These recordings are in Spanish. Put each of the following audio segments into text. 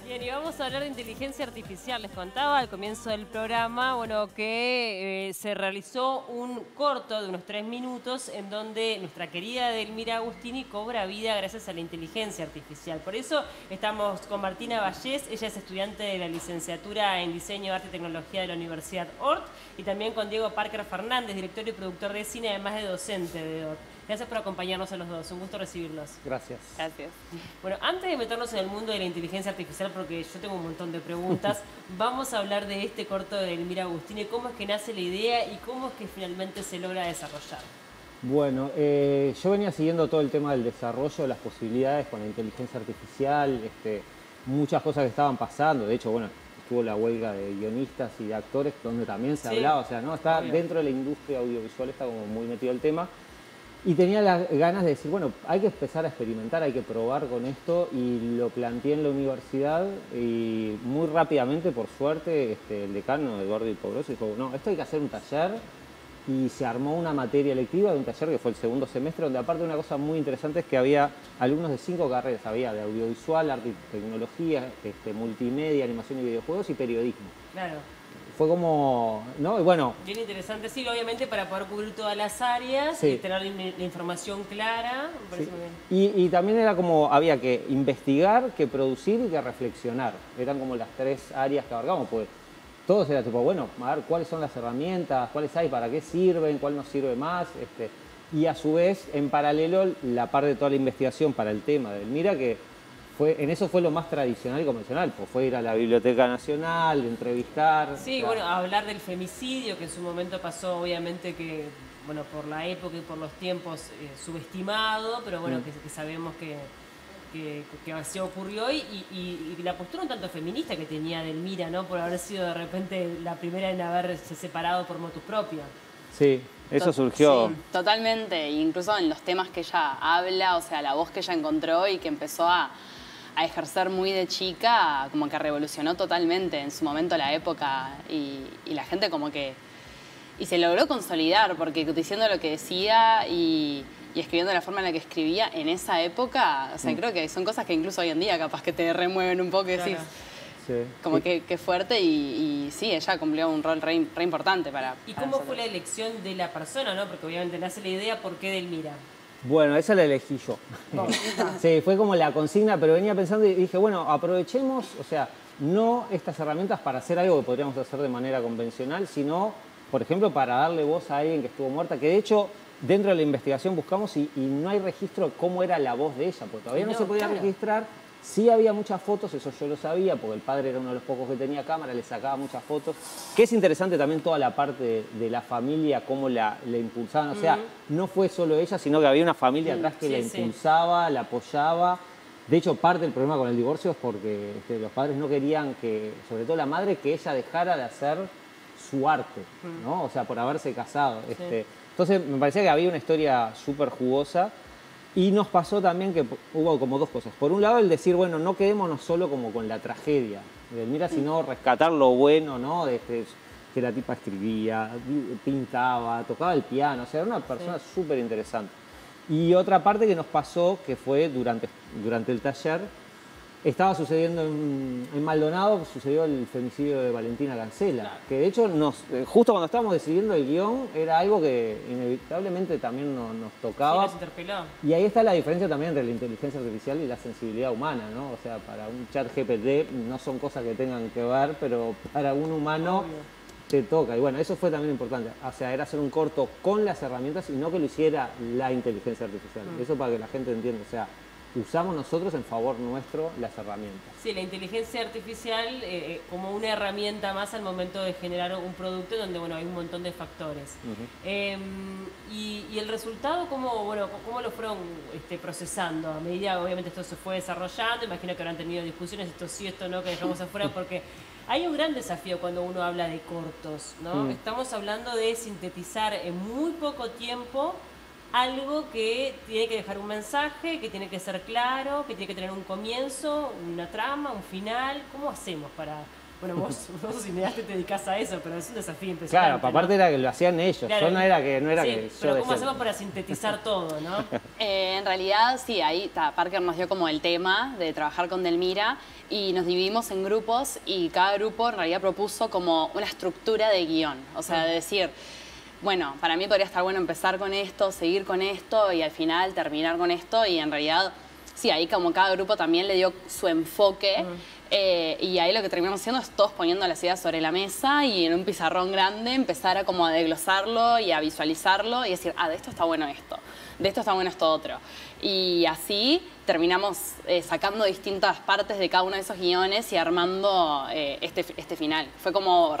Bien, y vamos a hablar de inteligencia artificial. Les contaba al comienzo del programa, bueno, que se realizó un corto de unos 3 minutos en donde nuestra querida Delmira Agustini cobra vida gracias a la inteligencia artificial. Por eso estamos con Martina Vallés, ella es estudiante de la licenciatura en Diseño, Arte y Tecnología de la Universidad Ort, y también con Diego Parker Fernández, director y productor de cine, además de docente de Ort. Gracias por acompañarnos a los dos, un gusto recibirlos. Gracias. Gracias. Bueno, antes de meternos en el mundo de la inteligencia artificial, porque yo tengo un montón de preguntas, vamos a hablar de este corto de Delmira Agustini, cómo es que nace la idea y cómo es que finalmente se logra desarrollar. Bueno, yo venía siguiendo todo el tema del desarrollo, las posibilidades con la inteligencia artificial, muchas cosas que estaban pasando. De hecho, bueno, estuvo la huelga de guionistas y de actores, donde también se hablaba, o sea, ¿no? Está dentro de la industria audiovisual, está como muy metido el tema. Y tenía las ganas de decir, bueno, hay que empezar a experimentar, hay que probar con esto, y lo planteé en la universidad y muy rápidamente, por suerte, el decano Eduardo Ipobroso dijo, no, esto hay que hacer un taller, y se armó una materia electiva de un taller que fue el segundo semestre, donde aparte una cosa muy interesante es que había alumnos de 5 carreras, había de audiovisual, arte y tecnología, multimedia, animación y videojuegos y periodismo. Claro. Fue como, ¿no? Y bueno. Bien interesante, sí, obviamente para poder cubrir todas las áreas y tener la información clara, me parece muy bien. Y también era como, había que investigar, que producir y que reflexionar. Eran como las 3 áreas que abarcamos, pues todos era tipo, bueno, a ver cuáles son las herramientas, cuáles hay, para qué sirven, cuál nos sirve más. Y a su vez, en paralelo, la parte de toda la investigación para el tema del Mira, que en eso fue lo más tradicional y convencional, pues fue ir a la Biblioteca Nacional, entrevistar. Sí, bueno, hablar del femicidio, que en su momento pasó, obviamente que, bueno, por la época y por los tiempos, subestimado, pero bueno, que sabemos que así ocurrió, y la postura un tanto feminista que tenía Delmira, ¿no? Por haber sido de repente la primera en haberse separado por motus propio. Sí, eso surgió. Sí, totalmente, incluso en los temas que ella habla, o sea, la voz que ella encontró y que empezó a ejercer muy de chica, como que revolucionó totalmente en su momento la época, y la gente como que... Y se logró consolidar, porque diciendo lo que decía y escribiendo de la forma en la que escribía en esa época, o sea, creo que son cosas que incluso hoy en día capaz que te remueven un poco y decís, como que fuerte, y sí, ella cumplió un rol re importante para... ¿Y cómo fue la elección de la persona, no? Porque obviamente nace la idea, ¿por qué Delmira? Bueno, esa la elegí yo. Sí, fue como la consigna, pero venía pensando y dije, bueno, aprovechemos, o sea, no estas herramientas para hacer algo que podríamos hacer de manera convencional, sino, por ejemplo, para darle voz a alguien que estuvo muerta, que de hecho, dentro de la investigación buscamos y no hay registro de cómo era la voz de ella, porque todavía no se podía registrar. Sí había muchas fotos, eso yo lo sabía, porque el padre era uno de los pocos que tenía cámara, le sacaba muchas fotos. Que es interesante también toda la parte de la familia, cómo la impulsaban. O sea, no fue solo ella, sino que había una familia atrás que la impulsaba, la apoyaba. De hecho, parte del problema con el divorcio es porque los padres no querían que, sobre todo la madre, que ella dejara de hacer su arte, ¿no? O sea, por haberse casado. Entonces, me parecía que había una historia súper jugosa. Y nos pasó también que hubo como 2 cosas. Por un lado, el decir, bueno, no quedémonos solo como con la tragedia de Mira, sino rescatar lo bueno, ¿no? Que la tipa escribía, pintaba, tocaba el piano, o sea, era una persona súper interesante. Y otra parte que nos pasó, que fue durante el taller, estaba sucediendo en Maldonado, sucedió el femicidio de Valentina Cancela, que de hecho, justo cuando estábamos decidiendo el guión, era algo que inevitablemente también nos tocaba. Sí, nos interpeló. Y ahí está la diferencia también entre la inteligencia artificial y la sensibilidad humana, ¿no? O sea, para un chat GPT no son cosas que tengan que ver, pero para un humano te toca. Y bueno, eso fue también importante. O sea, era hacer un corto con las herramientas y no que lo hiciera la inteligencia artificial. Eso para que la gente entienda, o sea, usamos nosotros en favor nuestro las herramientas. Sí, la inteligencia artificial como una herramienta más al momento de generar un producto donde, bueno, hay un montón de factores. Y el resultado, ¿cómo lo fueron procesando? A medida, obviamente, esto se fue desarrollando, imagino que habrán tenido discusiones, esto sí, esto no, que dejamos afuera, porque hay un gran desafío cuando uno habla de cortos, ¿no? Estamos hablando de sintetizar en muy poco tiempo algo que tiene que dejar un mensaje, que tiene que ser claro, que tiene que tener un comienzo, una trama, un final. ¿Cómo hacemos para bueno, vos sos cineasta y te dedicás a eso, pero es un desafío impresionante. Claro, aparte era que lo hacían ellos, Claro, yo no era que sí, yo pero ¿cómo decía. hacemos para sintetizar todo, no? En realidad, sí, ahí Parker nos dio como el tema de trabajar con Delmira y nos dividimos en grupos y cada grupo en realidad propuso como una estructura de guión. O sea, de decir, bueno, para mí podría estar bueno empezar con esto, seguir con esto y al final terminar con esto y en realidad, sí, ahí como cada grupo también le dio su enfoque. Y ahí lo que terminamos haciendo es todos poniendo las ideas sobre la mesa y en un pizarrón grande empezar a como a desglosarlo y a visualizarlo y decir, de esto está bueno esto, de esto está bueno esto otro. Y así terminamos sacando distintas partes de cada uno de esos guiones y armando este final. Fue como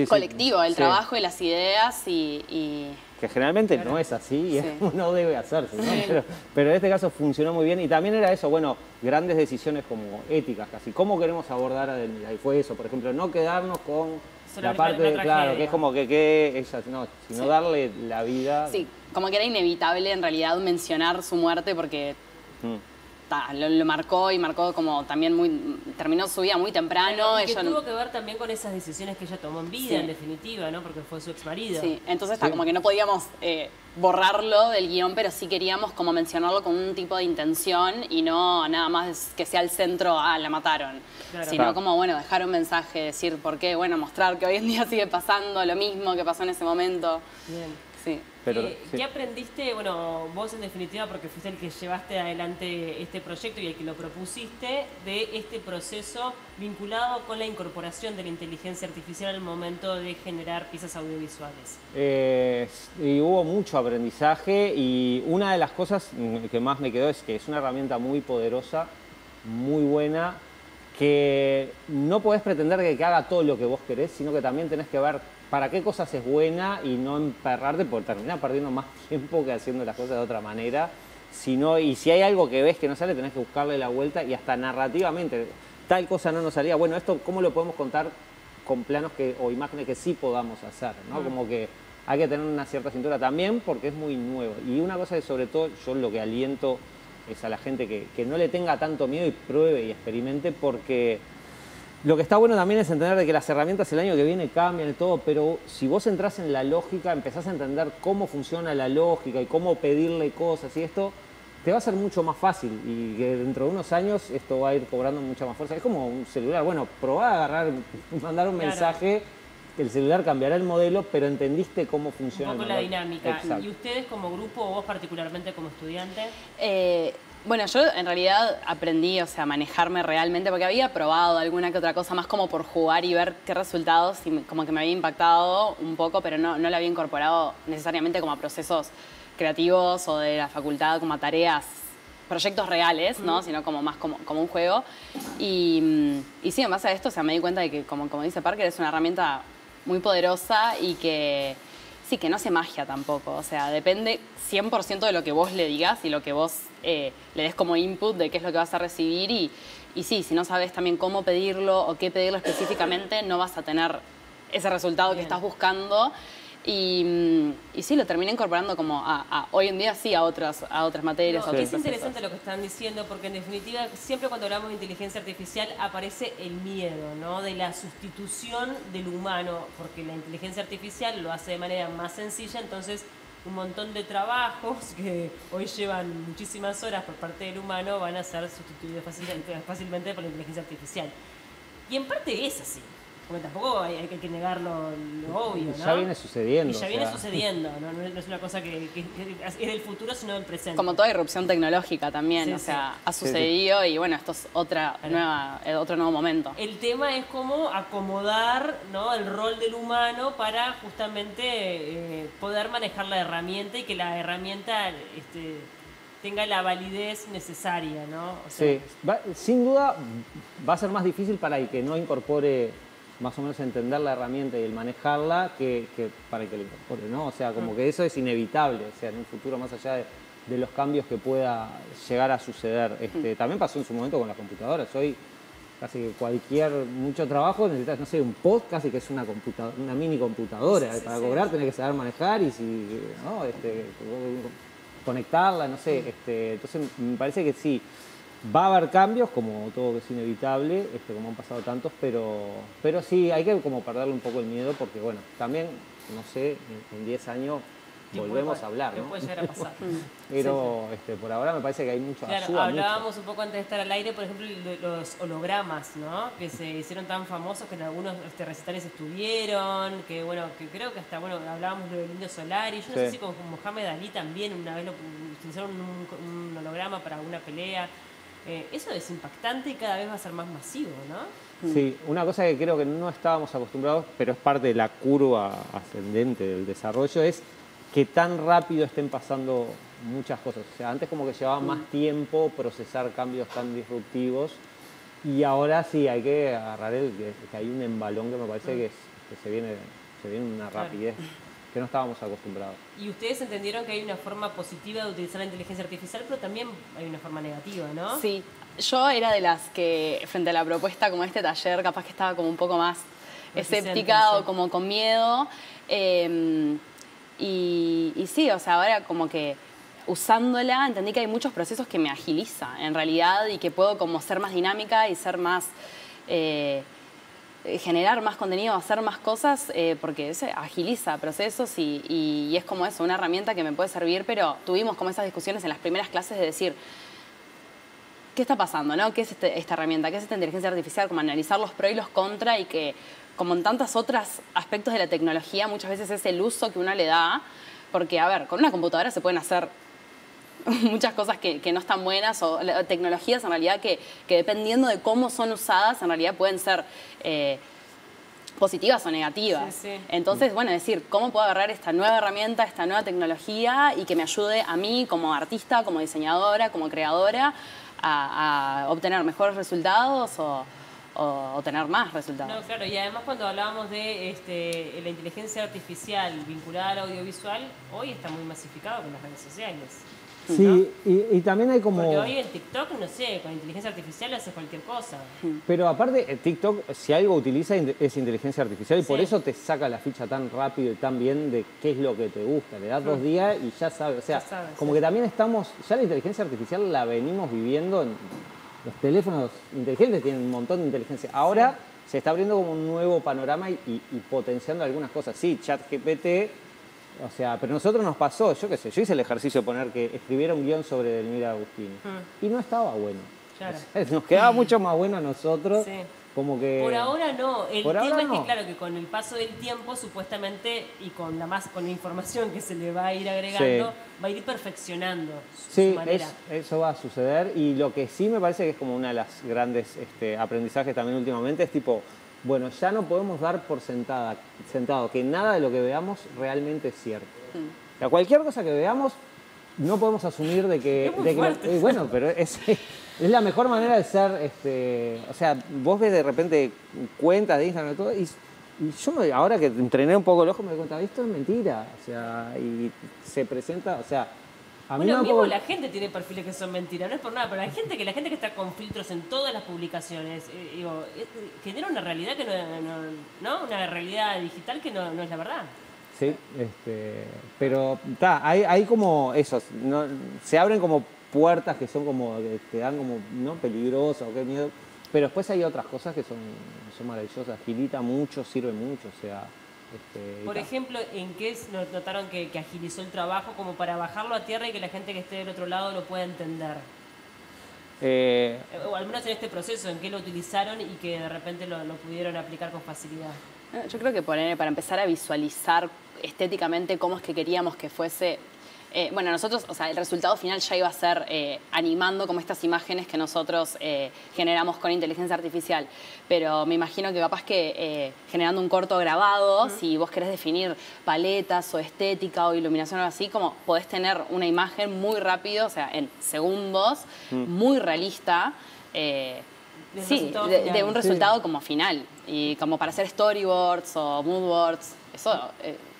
colectivo el trabajo y las ideas y que generalmente no es así y no debe hacerse, ¿no? Pero en este caso funcionó muy bien y también era eso, bueno, grandes decisiones como éticas casi. ¿Cómo queremos abordar a Delmira? Y fue eso, por ejemplo, no quedarnos con la parte de, claro, que es como que ella, no, sino darle la vida. Sí, como que era inevitable en realidad mencionar su muerte porque lo marcó y marcó como también terminó su vida muy temprano. Pero, y que tuvo que ver también con esas decisiones que ella tomó en vida, en definitiva, ¿no? Porque fue su ex marido. Sí, entonces está como que no podíamos borrarlo del guión, pero sí queríamos como mencionarlo con un tipo de intención y no nada más que sea el centro, la mataron. Claro. Sino como, bueno, dejar un mensaje, decir por qué, bueno, mostrar que hoy en día sigue pasando lo mismo que pasó en ese momento. Bien. Sí. Pero, ¿Qué aprendiste, bueno, vos en definitiva, porque fuiste el que llevaste adelante este proyecto y el que lo propusiste, de este proceso vinculado con la incorporación de la inteligencia artificial al momento de generar piezas audiovisuales? Y hubo mucho aprendizaje y una de las cosas que más me quedó es que es una herramienta muy poderosa, muy buena, que no podés pretender que haga todo lo que vos querés, sino que también tenés que ver para qué cosas es buena y no emperrarte por terminar perdiendo más tiempo que haciendo las cosas de otra manera. Y si hay algo que ves que no sale, tenés que buscarle la vuelta y hasta narrativamente, tal cosa no nos salía. Bueno, esto ¿cómo lo podemos contar con planos o imágenes que sí podamos hacer, ¿no? Como que hay que tener una cierta cintura también porque es muy nuevo. Y una cosa que sobre todo yo lo que aliento es a la gente que no le tenga tanto miedo y pruebe y experimente porque lo que está bueno también es entender de que las herramientas el año que viene cambian y todo, pero si vos entrás en la lógica, empezás a entender cómo funciona la lógica y cómo pedirle cosas y esto, te va a ser mucho más fácil y que dentro de unos años esto va a ir cobrando mucha más fuerza. Es como un celular, bueno, probá a agarrar, mandar un mensaje, el celular cambiará el modelo, pero entendiste cómo funciona un poco el la modelo. dinámica. Exacto. ¿Y ustedes como grupo o vos particularmente como estudiante? Bueno, yo en realidad aprendí, o sea, a manejarme realmente porque había probado alguna que otra cosa más como por jugar y ver qué resultados y como que me había impactado un poco, pero no lo había incorporado necesariamente como a procesos creativos o de la facultad como a tareas, proyectos reales, ¿no? Sino como más como un juego. Y sí, en base a esto, o sea, me di cuenta de que, como dice Parker, es una herramienta muy poderosa y que sí, que no hace magia tampoco. O sea, depende 100% de lo que vos le digas y lo que vos le des como input de qué es lo que vas a recibir. Y sí, si no sabes también cómo pedirlo o qué pedirlo específicamente, no vas a tener ese resultado que estás buscando. Y sí, lo terminé incorporando como hoy en día sí a otras materias. No, a otros es interesante lo que están diciendo porque en definitiva siempre cuando hablamos de inteligencia artificial aparece el miedo, ¿no? De la sustitución del humano, porque la inteligencia artificial lo hace de manera más sencilla, entonces un montón de trabajos que hoy llevan muchísimas horas por parte del humano van a ser sustituidos fácilmente por la inteligencia artificial. Y en parte es así. Porque tampoco hay que negar lo obvio, ¿no? Ya viene sucediendo. Y ya viene sucediendo, ¿no? No es una cosa que es del futuro, sino del presente. Como toda irrupción tecnológica también, o sea, ha sucedido y bueno, esto es otro nuevo momento. El tema es cómo acomodar, ¿no? El rol del humano para justamente poder manejar la herramienta y que la herramienta tenga la validez necesaria, ¿no? O sea, sí, sin duda va a ser más difícil para el que no incorpore más o menos entender la herramienta y el manejarla que para el que lo incorpore, ¿no? O sea, como que eso es inevitable, o sea, en un futuro más allá de los cambios que pueda llegar a suceder. También pasó en su momento con las computadoras. Hoy casi que mucho trabajo necesitas, no sé, un pod casi que es una mini computadora. Para cobrar tenés que saber manejar y ¿no? Conectarla, no sé. Entonces me parece que sí. Va a haber cambios, como todo es inevitable, como han pasado tantos, pero sí, hay que como perderle un poco el miedo porque, bueno, también, no sé, en 10 años volvemos a hablar, ¿no? Puede llegar a pasar. Pero por ahora me parece que hay mucho, claro, ayuda hablábamos mucho. un poco antes de estar al aire, por ejemplo, de los hologramas, ¿no? Que se hicieron tan famosos que en algunos recitales estuvieron, que bueno, que creo que hasta, bueno, hablábamos del Indio Solari, yo no sé si con Mohamed Ali también una vez utilizaron un holograma para una pelea. Eso es impactante y cada vez va a ser más masivo, ¿no? Sí, una cosa que creo que no estábamos acostumbrados, pero es parte de la curva ascendente del desarrollo, es que tan rápido estén pasando muchas cosas. O sea, antes como que llevaba más tiempo procesar cambios tan disruptivos y ahora sí hay que agarrar que hay un embalón que me parece que se viene una rapidez que no estábamos acostumbrados. Y ustedes entendieron que hay una forma positiva de utilizar la inteligencia artificial, pero también hay una forma negativa, ¿no? Sí, yo era de las que frente a la propuesta como este taller capaz que estaba como un poco más escéptica o como con miedo. Y sí, o sea, ahora como que usándola entendí que hay muchos procesos que me agiliza en realidad y que puedo como ser más dinámica y ser más... generar más contenido, hacer más cosas, porque agiliza procesos y es como eso, una herramienta que me puede servir, pero tuvimos como esas discusiones en las primeras clases de decir, ¿qué está pasando? ¿No? ¿Qué es esta herramienta? ¿Qué es esta inteligencia artificial? Como analizar los pros y los contras y que, como en tantos otros aspectos de la tecnología, muchas veces es el uso que uno le da, porque, a ver, con una computadora se pueden hacer muchas cosas que no están buenas o tecnologías en realidad que dependiendo de cómo son usadas en realidad pueden ser positivas o negativas. Sí, sí. Entonces, bueno, decir, ¿cómo puedo agarrar esta nueva herramienta, esta nueva tecnología y que me ayude a mí como artista, como diseñadora, como creadora a obtener mejores resultados o tener más resultados? No, claro, y además cuando hablábamos de la inteligencia artificial vinculada al audiovisual, hoy está muy masificado con las redes sociales. Sí, ¿no? y también hay como... Porque hoy en TikTok, no sé, con inteligencia artificial haces cualquier cosa. Pero aparte, TikTok, si algo utiliza es inteligencia artificial y por eso te saca la ficha tan rápido y tan bien de qué es lo que te gusta. Le das 2 días y ya sabes. O sea, como que también estamos... Ya la inteligencia artificial la venimos viviendo en... Los teléfonos inteligentes tienen un montón de inteligencia. Ahora se está abriendo como un nuevo panorama y potenciando algunas cosas. Sí, ChatGPT... O sea, pero a nosotros nos pasó, yo qué sé, yo hice el ejercicio de poner que escribiera un guión sobre Delmira Agustini y no estaba bueno. Claro. O sea, nos quedaba mucho más bueno a nosotros. Sí. Como que... Por ahora no. El Por tema ahora es que, no. claro, que con el paso del tiempo, supuestamente, y con la información que se le va a ir agregando, va a ir perfeccionando su manera. Eso va a suceder. Y lo que sí me parece que es como una de las grandes aprendizajes también últimamente es tipo, bueno, ya no podemos dar por sentado que nada de lo que veamos realmente es cierto. O sea, cualquier cosa que veamos, no podemos asumir de que... Es muy fuerte. Bueno, pero es la mejor manera de ser... o sea, vos ves de repente cuentas de Instagram y todo, y yo ahora que entrené un poco el ojo me doy cuenta, esto es mentira. O sea, y se presenta... O sea, a mí bueno, mismo poco... la gente tiene perfiles que son mentiras, no es por nada, pero la gente que está con filtros en todas las publicaciones, genera una realidad que no, una realidad digital que no es la verdad. Sí, pero hay como eso, ¿no? Se abren como puertas que son como, que te dan como, ¿no? Peligrosas o qué miedo, pero después hay otras cosas que son maravillosas, agilita mucho, sirve mucho, o sea... Por ejemplo, ¿en qué notaron que agilizó el trabajo como para bajarlo a tierra y que la gente que esté del otro lado lo pueda entender? O al menos en este proceso, ¿en qué lo utilizaron y que de repente lo pudieron aplicar con facilidad? Yo creo que para empezar a visualizar estéticamente cómo es que queríamos que fuese... bueno, nosotros, o sea, el resultado final ya iba a ser animando como estas imágenes que nosotros generamos con inteligencia artificial. Pero me imagino que capaz que generando un corto grabado, si vos querés definir paletas o estética o iluminación o algo así, como podés tener una imagen muy rápido, o sea, en segundos, muy realista. Sí, de un resultado como final. Y como para hacer storyboards o moodboards, eso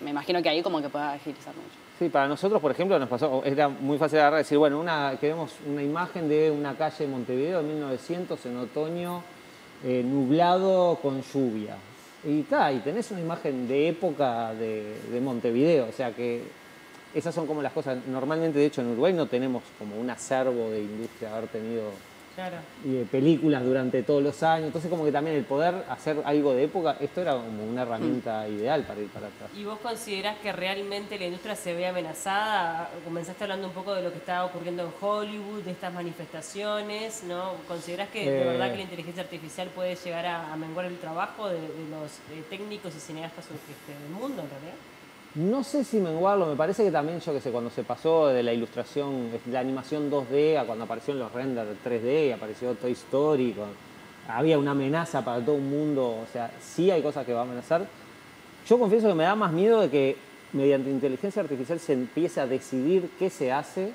me imagino que ahí como que pueda agilizar mucho. Sí, para nosotros, por ejemplo, nos pasó, era muy fácil de agarrar y decir, bueno, queremos una imagen de una calle de Montevideo de 1900 en otoño, nublado con lluvia. Y tenés una imagen de época de Montevideo, o sea que esas son como las cosas. Normalmente, de hecho, en Uruguay no tenemos como un acervo de industria, haber tenido Claro. películas durante todos los años. Entonces como que también el poder hacer algo de época, esto era como una herramienta ideal para ir para atrás. ¿Y vos considerás que realmente la industria se ve amenazada? Comenzaste hablando un poco de lo que estaba ocurriendo en Hollywood, de estas manifestaciones, ¿no? ¿Considerás que de verdad que la inteligencia artificial puede llegar a menguar el trabajo de los técnicos y cineastas del mundo en realidad? No sé si menguarlo, me parece que también, yo que sé, cuando se pasó de la ilustración, la animación 2D a cuando aparecieron los renders 3D y apareció Toy Story, había una amenaza para todo el mundo, o sea, sí hay cosas que va a amenazar. Yo confieso que me da más miedo de que mediante inteligencia artificial se empiece a decidir qué se hace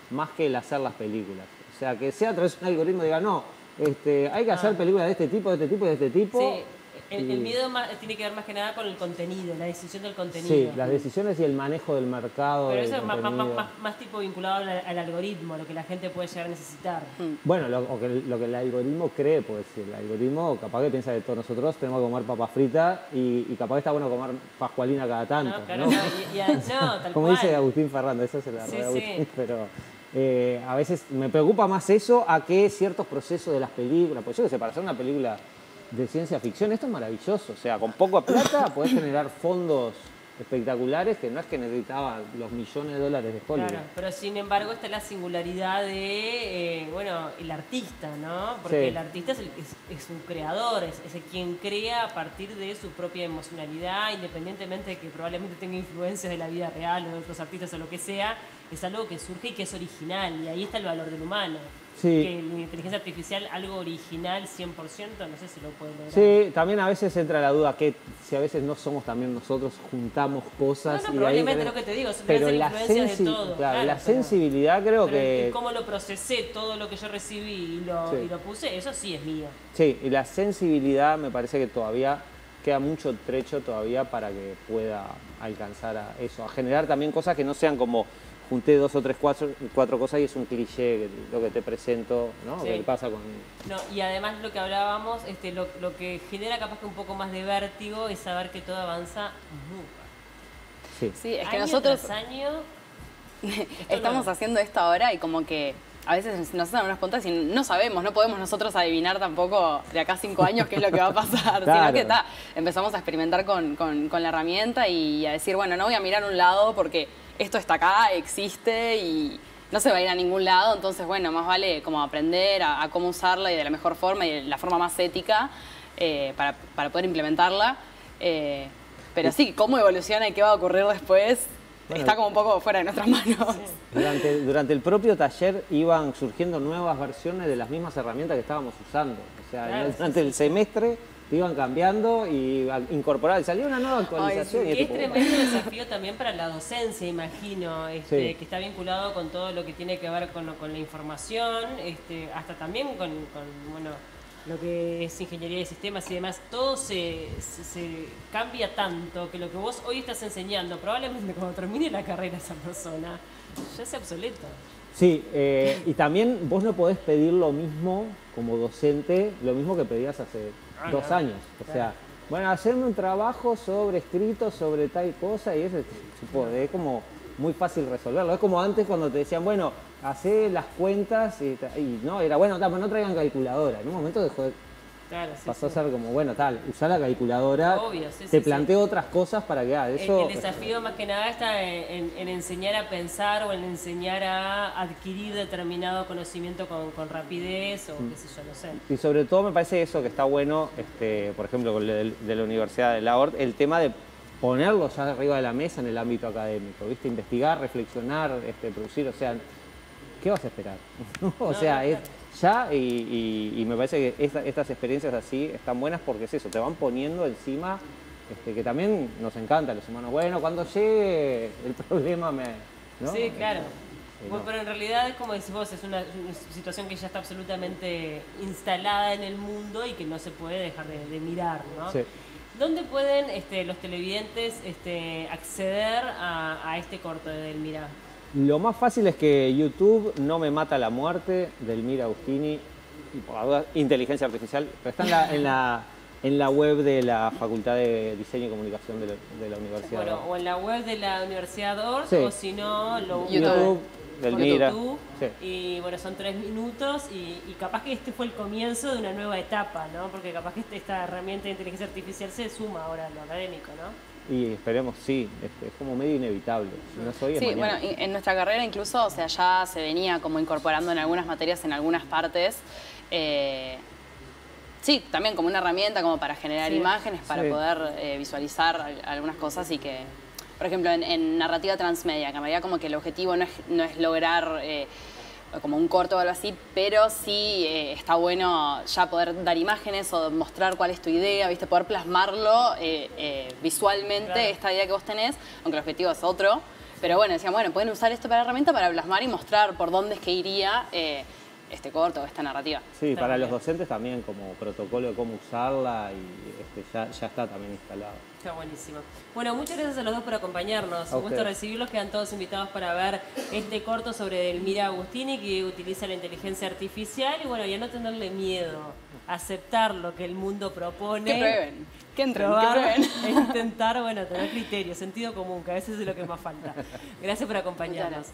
más que el hacer las películas. O sea, que sea a través de un algoritmo y diga, no, hay que hacer películas de este tipo, de este tipo y de este tipo. Sí. El miedo tiene que ver más que nada con el contenido, la decisión del contenido. Sí, las decisiones y el manejo del mercado. Pero eso es más tipo vinculado al algoritmo, a lo que la gente puede llegar a necesitar. Bueno, lo que el algoritmo cree, pues el algoritmo capaz que piensa que todos nosotros tenemos que comer papas fritas y capaz que está bueno comer pascualina cada tanto. No, claro, ¿no? no, tal Como cual. dice Agustín Ferrando, esa es la Sí, de Agustín, sí. pero a veces me preocupa más eso a que ciertos procesos de las películas. Pues yo que sé, para hacer una película de ciencia ficción, esto es maravilloso. O sea, con poca plata podés generar fondos espectaculares que no es que necesitaba los millones de dólares de Hollywood. Claro, pero sin embargo está la singularidad de, el artista, ¿no? Porque Sí. el artista es un creador, es el quien crea a partir de su propia emocionalidad, independientemente de que probablemente tenga influencias de la vida real o de otros artistas o lo que sea, es algo que surge y que es original, y ahí está el valor del humano. Sí. Que la inteligencia artificial, algo original 100%, no sé si lo puede lograr. Sí, también a veces entra la duda que si a veces no somos también nosotros, juntamos cosas. No, y probablemente ahí, lo que te digo, pero ser la, influencias de todo. claro, la pero- sensibilidad creo pero que... cómo lo procesé, todo lo que yo recibí Sí. y lo puse, eso sí es mío. Sí, y la sensibilidad me parece que todavía queda mucho trecho todavía para que pueda alcanzar a eso, a generar también cosas que no sean como junté 2 o 3, 4 cosas y es un cliché lo que te presento, ¿no? Sí. Que pasa con... No, y además lo que hablábamos, lo que genera capaz que un poco más de vértigo es saber que todo avanza muy rápido. Sí. Sí, es que Año nosotros tras año, estamos no. haciendo esto ahora y como que a veces nos hacen unas preguntas y no sabemos, no podemos nosotros adivinar tampoco de acá a 5 años qué es lo que va a pasar, Claro. sino que empezamos a experimentar con la herramienta y a decir, bueno, no voy a mirar un lado porque esto está acá, existe y no se va a ir a ningún lado, entonces bueno, más vale como aprender a cómo usarla y de la mejor forma y de la forma más ética para poder implementarla. Pero sí, cómo evoluciona y qué va a ocurrir después Bueno, está como un poco fuera de nuestras manos. Durante el propio taller iban surgiendo nuevas versiones de las mismas herramientas que estábamos usando. O sea, Claro, durante el semestre te iban cambiando y incorporar. Salía una nueva actualización. Ay, y que es tipo, tremendo desafío también para la docencia, imagino, Sí. que está vinculado con todo lo que tiene que ver con la información, hasta también con lo que es ingeniería de sistemas y demás. Todo se cambia tanto que lo que vos hoy estás enseñando, probablemente cuando termine la carrera esa persona, ya sea obsoleto. Sí, y también vos no podés pedir lo mismo como docente, lo mismo que pedías hace 2 años. O sea, bueno, hacerme un trabajo escrito sobre tal cosa y eso es como muy fácil resolverlo. Es como antes cuando te decían, bueno, hacé las cuentas y no, era bueno, pero no traigan calculadora. En un momento dejó de... Claro, sí, Pasó a sí. ser como, bueno, usá la calculadora, Obvio, sí, te sí, planteo otras cosas para que eso... El desafío más que nada está en enseñar a pensar o en enseñar a adquirir determinado conocimiento con rapidez o qué sé yo, no sé. Y sobre todo me parece eso que está bueno, por ejemplo, con de la Universidad de la ORT, el tema de ponerlo ya arriba de la mesa en el ámbito académico, ¿viste? Investigar, reflexionar, producir, o sea, ¿qué vas a esperar? O sea, es ya y me parece que estas experiencias así están buenas porque es eso, te van poniendo encima, que también nos encanta a los humanos. Bueno, cuando llegue el problema ¿no? Sí, claro. Bueno, no. pero en realidad es como decís vos, es una situación que ya está absolutamente instalada en el mundo y que no se puede dejar de mirar, ¿no? Sí. ¿Dónde pueden los televidentes acceder a este corto de Delmira? Lo más fácil es que YouTube no me mata la muerte, Delmira Agustini, y por la duda, inteligencia artificial, pero está en la web de la Facultad de Diseño y Comunicación de la Universidad. Bueno, o en la web de la Universidad ORT, Sí. o si no, lo YouTube. Del Mira. YouTube. Sí. Y bueno, son 3 minutos y capaz que este fue el comienzo de una nueva etapa, ¿no? Porque capaz que esta herramienta de inteligencia artificial se suma ahora a lo académico, ¿no? Y esperemos, sí, es como medio inevitable. Si no es hoy, es Sí, mañana. bueno, en nuestra carrera incluso, o sea, ya se venía como incorporando en algunas materias, en algunas partes. Sí, también como una herramienta como para generar imágenes, para poder visualizar algunas cosas y que, por ejemplo, en narrativa transmedia, que en realidad como que el objetivo no es lograr como un corto o algo así, pero sí está bueno ya poder dar imágenes o mostrar cuál es tu idea, ¿viste? Poder plasmarlo visualmente, esta idea que vos tenés, aunque el objetivo es otro. Pero bueno, decían, bueno, pueden usar esto para herramienta para plasmar y mostrar por dónde es que iría este corto o esta narrativa. Sí, para los docentes también como protocolo de cómo usarla y ya está también instalado. Está buenísimo. Bueno, muchas gracias a los dos por acompañarnos. Un gusto recibirlos. Quedan todos invitados para ver este corto sobre Delmira Agustini, que utiliza la inteligencia artificial. Y bueno, ya no tenerle miedo, aceptar lo que el mundo propone. Que prueben, que entren, probar, que prueben. e intentar, bueno, tener criterio, sentido común, que a veces es lo que más falta. Gracias por acompañarnos.